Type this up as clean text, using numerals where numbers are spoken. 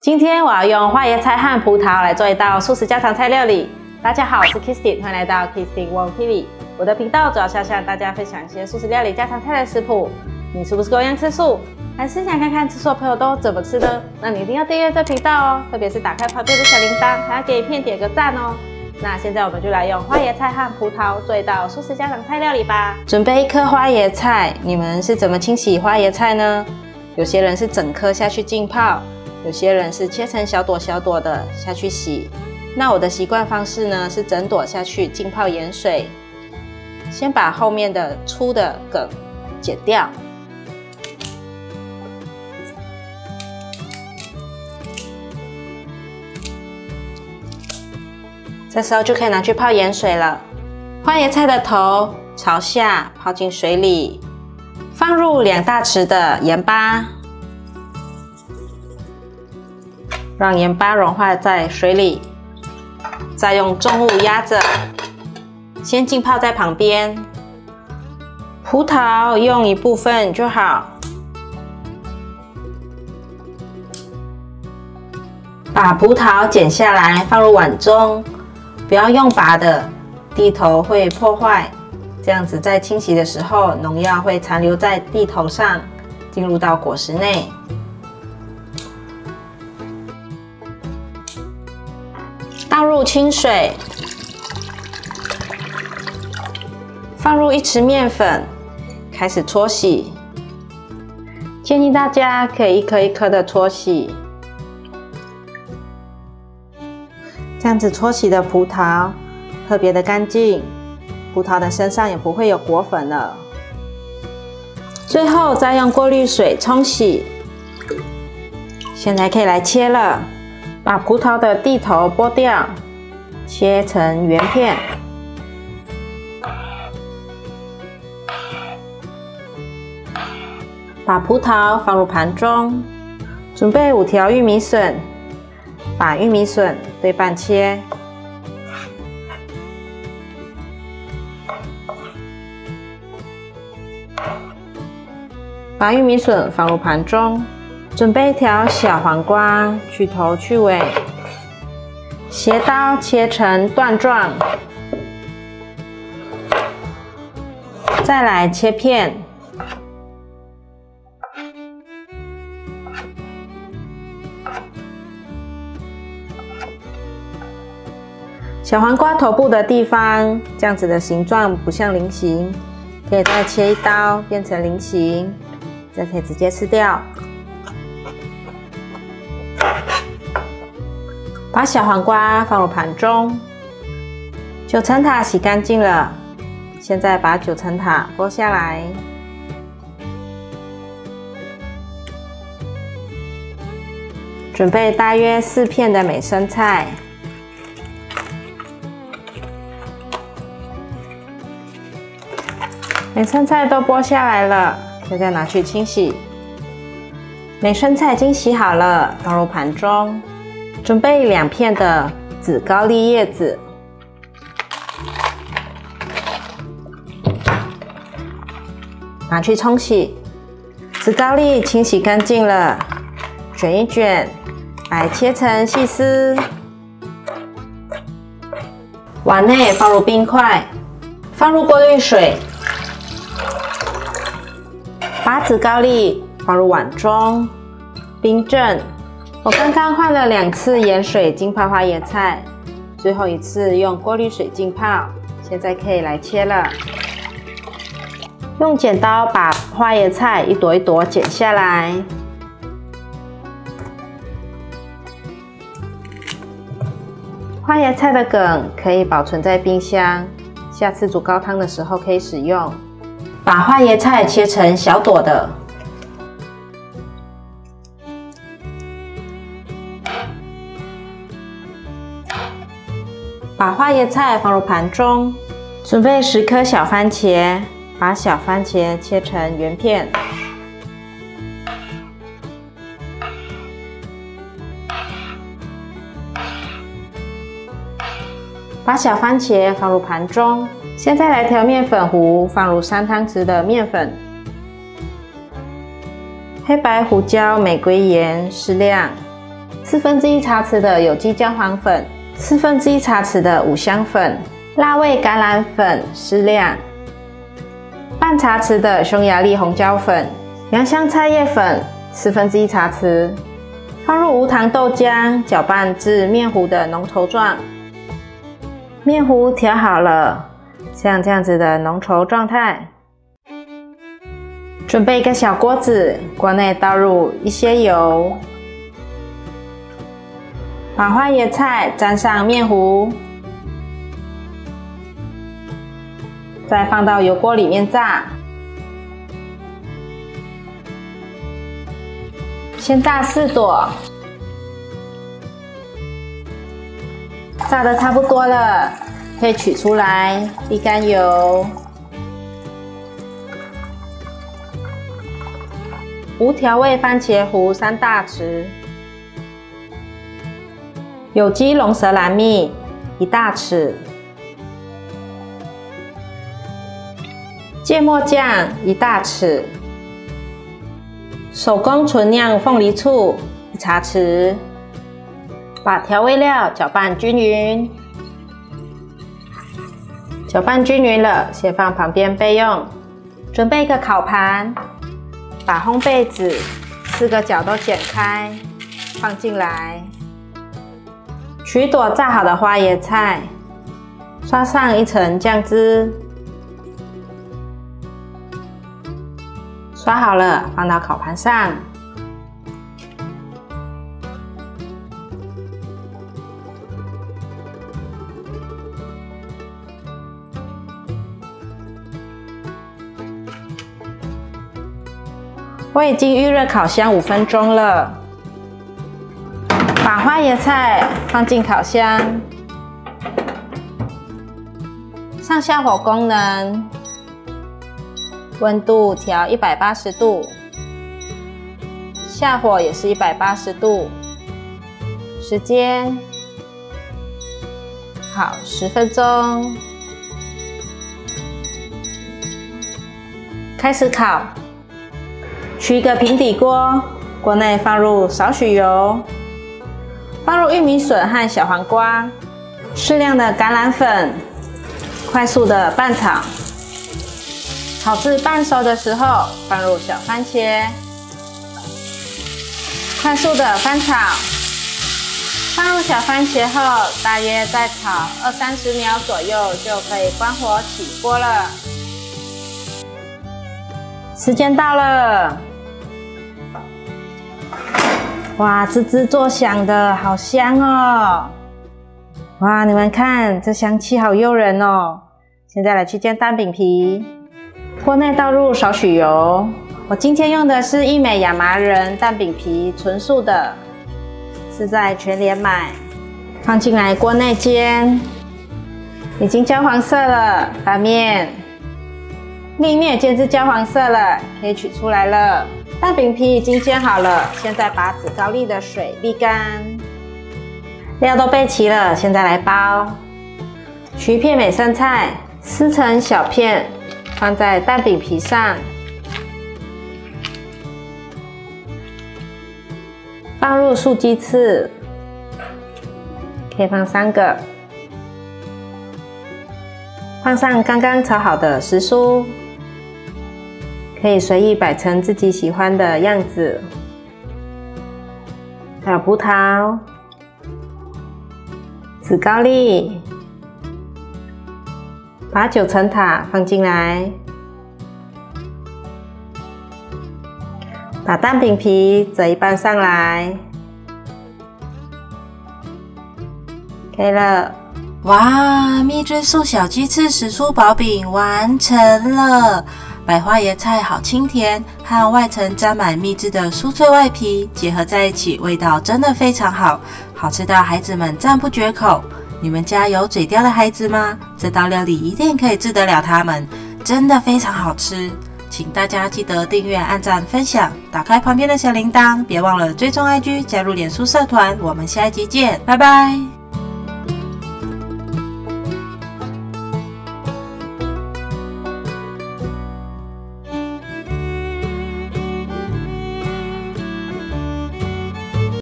今天我要用花椰菜和葡萄来做一道素食家常菜料理。大家好，我是 Kisty， 欢迎来到 Kisty World TV。我的频道主要是要向大家分享一些素食料理家常菜的食谱。你是不是跟我一样吃素，还是想看看吃素的朋友都怎么吃呢？那你一定要订阅这频道哦，特别是打开旁边的小铃铛，还要给影片点个赞哦。那现在我们就来用花椰菜和葡萄做一道素食家常菜料理吧。准备1颗花椰菜，你们是怎么清洗花椰菜呢？有些人是整颗下去浸泡。有些人是切成小朵小朵的下去洗，那我的习惯方式呢是整朵下去浸泡盐水，先把后面的粗的梗剪掉，这时候就可以拿去泡盐水了。花椰菜的头朝下泡进水里，放入2大匙的盐巴。让盐巴融化在水里，再用重物压着，先浸泡在旁边。葡萄用一部分就好，把葡萄剪下来放入碗中，不要用拔的，蒂头会破坏。这样子在清洗的时候，农药会残留在蒂头上，进入到果实内。倒入清水，放入1匙面粉，开始搓洗。建议大家可以一颗一颗的搓洗，这样子搓洗的葡萄特别的干净，葡萄的身上也不会有果粉了。最后再用过滤水冲洗。现在可以来切了。把葡萄的蒂头剥掉，切成圆片。把葡萄放入盘中，准备5条玉米笋，把玉米笋对半切。把玉米笋放入盘中。准备1条小黄瓜，去头去尾，斜刀切成段状，再来切片。小黄瓜头部的地方，这样子的形状不像菱形，可以再切1刀变成菱形，这可以直接吃掉。把小黄瓜放入盘中，9层塔洗干净了。现在把9层塔剥下来，准备大约4片的美生菜，美生菜都剥下来了，现在拿去清洗。美生菜已经洗好了，放入盘中。准备2片的紫高丽叶子，拿去冲洗。紫高丽清洗干净了，卷一卷，来切成细丝。碗内放入冰块，放入过滤水，把紫高丽放入碗中，冰镇。我刚刚换了2次盐水浸泡花椰菜，最后1次用过滤水浸泡，现在可以来切了。用剪刀把花椰菜一朵一朵剪下来。花椰菜的梗可以保存在冰箱，下次煮高汤的时候可以使用。把花椰菜切成小朵的。把花椰菜放入盘中，准备10颗小番茄，把小番茄切成圆片。把小番茄放入盘中，现在来调面粉糊，放入3汤匙的面粉，黑白胡椒、玫瑰盐适量， 1/4茶匙的有机姜黄粉，1/4茶匙的五香粉，辣味橄榄粉适量，半茶匙的匈牙利红椒粉，洋香菜叶粉1/4茶匙，放入无糖豆浆，搅拌至面糊的浓稠状。面糊调好了，像这样子的浓稠状态。准备一个小锅子，锅内倒入一些油，把花椰菜沾上面糊，再放到油锅里面炸。先炸4朵，炸得差不多了，可以取出来沥干油。无调味番茄糊3大匙，有机龙舌兰蜜1大匙，芥末酱1大匙，手工纯酿凤梨醋1茶匙。把调味料搅拌均匀，搅拌均匀了，先放旁边备用。准备一个烤盘，把烘焙纸4个角都剪开，放进来。取朵炸好的花椰菜，刷上一层酱汁，刷好了，放到烤盘上。我已经预热烤箱5分钟了，把花椰菜放进烤箱，上下火功能，温度调180度，下火也是180度，时间烤10分钟，开始烤。取一个平底锅，锅内放入少许油，放入玉米笋和小黄瓜，适量的橄榄粉，快速的拌炒。炒至半熟的时候，放入小番茄，快速的翻炒。放入小番茄后，大约再炒20-30秒左右，就可以关火起锅了。时间到了。哇，吱吱作响的，好香哦！哇，你们看，这香气好诱人哦！现在来去煎蛋饼皮，锅内倒入少许油。我今天用的是益美亚麻仁蛋饼皮，纯素的，是在全联买。放进来锅内煎，已经焦黄色了，翻面。另一面也煎至焦黄色了，可以取出来了。蛋饼皮已经煎好了，现在把紫高丽的水沥干，料都备齐了，现在来包。取一片美生菜，撕成小片，放在蛋饼皮上，放入素鸡翅，可以放3个，放上刚刚炒好的时蔬。可以随意摆成自己喜欢的样子，还有葡萄、紫高丽，把9层塔放进来，把蛋饼皮折一半上来，可以了。哇，蜜汁素小鸡翅时蔬薄饼完成了！白花椰菜好清甜，和外层沾满蜜汁的酥脆外皮结合在一起，味道真的非常好，好吃到孩子们赞不绝口。你们家有嘴刁的孩子吗？这道料理一定可以治得了他们，真的非常好吃。请大家记得订阅、按赞、分享，打开旁边的小铃铛，别忘了追踪IG，加入脸书社团。我们下一集见，拜拜。